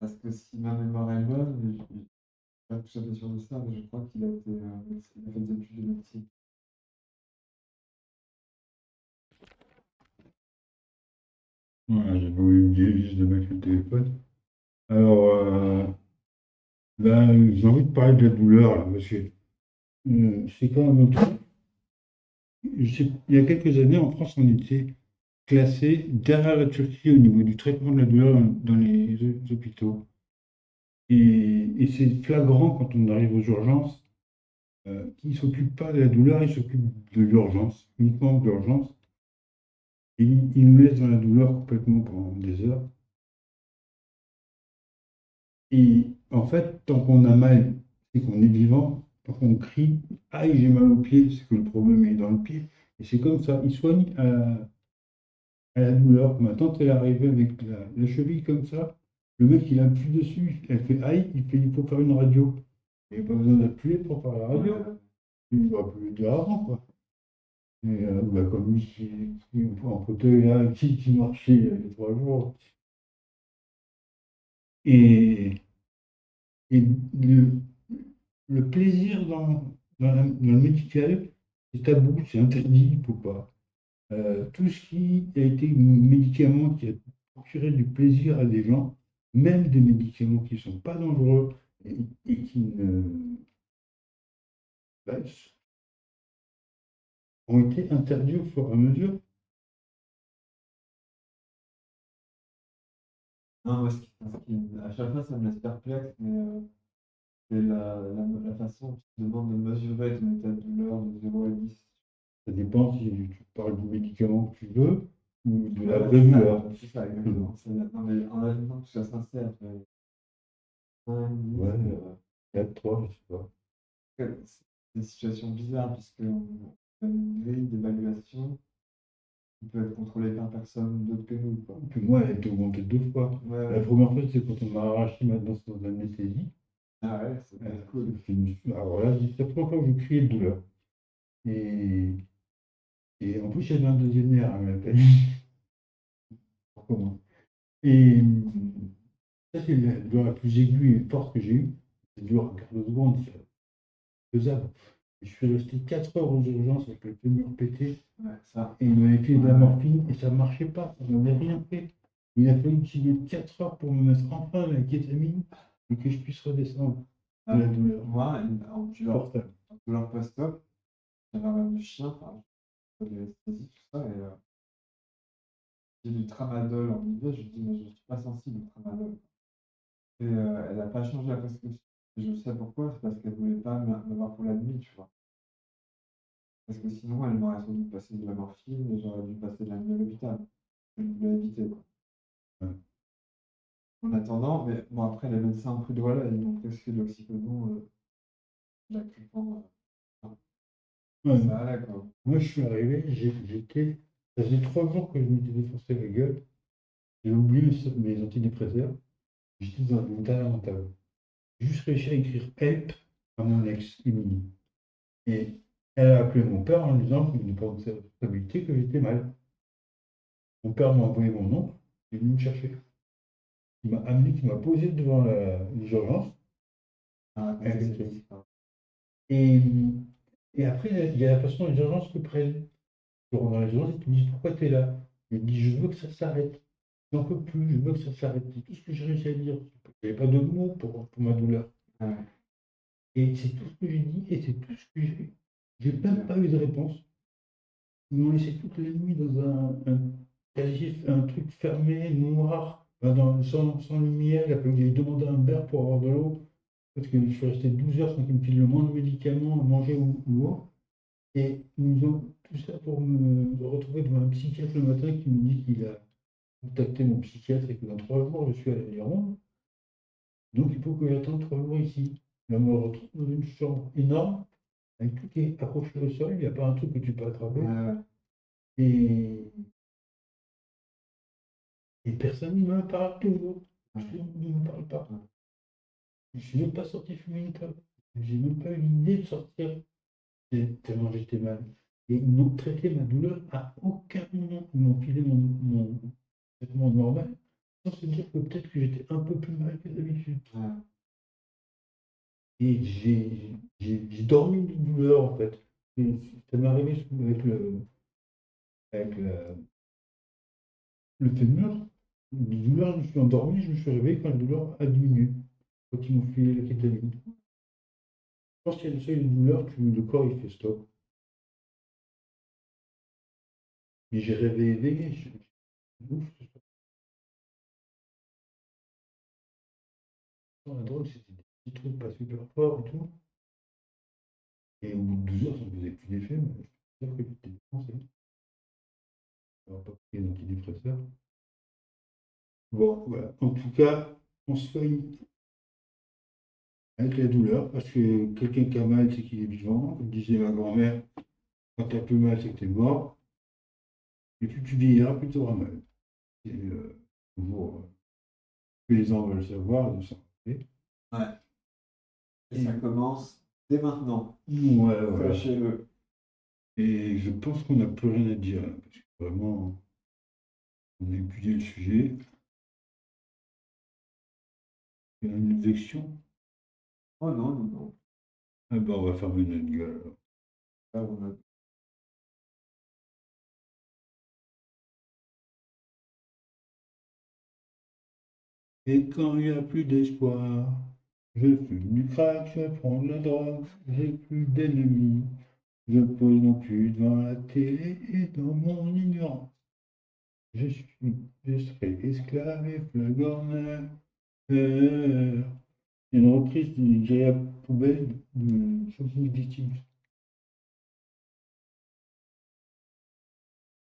Parce que si ma mémoire est bonne, je suis pas tout à fait sûr de ça, mais je crois qu'il a été, il a fait des études de médecine. Ouais, j'avais oublié juste de mettre le téléphone. Alors, ben, j'ai envie de parler de la douleur, là, parce que c'est quand même un truc. Il y a quelques années, en France, on était classé derrière la Turquie au niveau du traitement de la douleur dans les hôpitaux. Et c'est flagrant quand on arrive aux urgences, qu'ils ne s'occupent pas de la douleur, ils s'occupent de l'urgence, uniquement de l'urgence. Et ils nous laissent dans la douleur complètement pendant des heures. Et en fait, tant qu'on a mal, c'est qu'on est vivant. Tant qu'on crie, aïe, j'ai mal au pied, c'est que le problème est dans le pied. Et c'est comme ça. Ils soignent à la douleur. Ma tante, elle est arrivée avec la cheville comme ça. Le mec, il appuie dessus. Elle fait aïe, il faut faire une radio. Il n'y a pas besoin d'appuyer pour faire la radio. Il aurait pu le dire avant, quoi. Et bah, comme lui, en fauteuil, là, qui marchait il y a 3 jours. Et, et le plaisir dans le médical, c'est tabou, c'est interdit, il ne faut pas. Tout ce qui a été médicament qui a procuré du plaisir à des gens, même des médicaments qui ne sont pas dangereux et qui bah, ont été interdits au fur et à mesure. Non, moi, à chaque fois, ça me laisse perplexe, mais c'est la façon dont tu demandes de mesurer ton état de douleur de 0 à 10. Ça dépend si tu parles du médicament que tu veux ou de la Ouais, vraie douleur. c'est ça, exactement. Non, mais en attendant que tu sois sincère, tu vois, 1, 10, Ouais, 4-3, je sais pas. c'est des situations bizarres, puisqu'on a une grille d'évaluation qui peut être contrôlée par personne d'autre que nous, quoi. Puis moi, elle a été augmentée 2 fois. Ouais, La ouais. première fois, c'est quand on m'a arraché ma dent sous anesthésie. Ah ouais, c'est pas cool. Alors là, c'est la première fois que je criais de douleur. Et, et en plus, j'avais un deuxième nerf, elle m'appelle. Comment? Et ça, c'est la douleur la plus aiguë et forte que j'ai eue. C'est dur en quart de seconde, c'est faisable. Je suis resté 4 heures aux urgences avec le fémur pété. Ouais, ça. Et il m'avait fait de la morphine et ça ne marchait pas, ça n'avait rien fait. Il a fallu qu'il y ait 4 heures pour me mettre enfin la kétamine et que je puisse redescendre de la douleur. Moi, en Portable. douleur post-op, j'avais un rhume du chien, enfin, de l'anesthésie, tout ça, et j'ai du tramadol en hiver, je lui dis, mais je ne suis pas sensible au tramadol. Et elle n'a pas changé la prescription. Et je sais pourquoi, c'est parce qu'elle ne voulait pas me voir pour la nuit, tu vois. Parce que sinon, elle m'aurait sans doute passé de la morphine et j'aurais dû passer de la nuit à l'hôpital. Je voulais éviter, quoi. Ouais. En attendant, mais bon, après, les médecins ont pris de relais, ils m'ont prescrit de l'oxycodone, l'acupant, Ouais. ça allait, quoi. Moi, je suis arrivé, ça faisait 3 jours que je m'étais défoncé la gueule. J'ai oublié mes antidépresseurs. J'étais dans une état lamentable. J'ai juste réussi à écrire help à mon ex, Émilie. Et elle a appelé mon père en lui disant qu'il n'est pas de sa responsabilité, que j'étais mal. Mon père m'a envoyé mon oncle, il est venu me chercher. Il m'a amené, il m'a posé devant les urgences. Ah, Avec raconter le cette truc. histoire. Et, et après, il y a la personne des urgences qui prennent. Je rentre dans les urgences, ils me disent pourquoi tu es là. Je dis je veux que ça s'arrête. J'en peux plus, je veux que ça s'arrête. C'est tout ce que j'ai réussi à dire. Il n'y avait pas de mots pour ma douleur. Ouais. Et c'est tout ce que j'ai dit et c'est tout ce que j'ai eu. J'ai même pas eu de réponse. Ils m'ont laissé toute la nuit dans un casier, un truc fermé, noir, sans lumière. Il a fallu que j'aille demander un verre pour avoir de l'eau. Parce que je suis resté 12 heures sans qu'ils me filent le moindre médicament à manger ou autre. Et ils nous ont tout ça pour me retrouver devant un psychiatre le matin qui me dit qu'il a contacté mon psychiatre et que dans 3 jours, je suis à la ronde. Donc il faut que j'attende 3 jours ici. Là, on me retrouve dans une chambre énorme, avec tout qui est accroché au sol, il n'y a pas un truc que tu peux attraper. Ouais. Et, et personne ne me parle toujours. Personne ne me parle pas. Je ne suis même pas sorti fumer une clope. J'ai même pas eu l'idée de sortir tellement j'étais mal. Et ils n'ont traité ma douleur à aucun moment. Ils m'ont filé mon traitement normal sans se dire que peut-être que j'étais un peu plus mal que d'habitude. Ouais. Et j'ai dormi de douleur, en fait. Et ça m'est arrivé avec le fémur. De douleur, je me suis endormi, je me suis réveillé quand la douleur a diminué. Quand ils m'ont filé la kétamine. Je pense qu'il y a une seuil de douleur, le corps il fait stop. Mais j'ai réveillé, ouf, la drogue, c'était des petits trucs pas super forts et tout. Et au bout de 12 heures, ça me faisait plus d'effet, mais je suis sûr que j'étais dépensé. Alors, pas pris d'antidépresseurs. Bon, voilà. En tout cas, on se soigne avec la douleur, parce que quelqu'un qui a mal, c'est qu'il est vivant. Comme disait ma grand-mère, quand t'as plus mal, c'est que t'es mort. Et plus tu vieilliras, plus tu auras mal. C'est toujours que les gens veulent savoir, de s'en rappeler. Ouais. Et Et ça commence dès maintenant. ouais, voilà. Sachez-le. Et je pense qu'on n'a plus rien à dire, là, parce que vraiment, on a épuisé le sujet. Il y a une objection. Oh non, non, non. Ah ben, on va fermer notre gueule, alors. Là, on a Et quand il n'y a plus d'espoir, je fume du crack, je prends de la drogue, j'ai plus d'ennemis. Je pose mon cul devant la télé et dans mon ignorance. Je serai esclave et flagorneur. Une reprise du Gaia Poubelle de Sophie Victimus.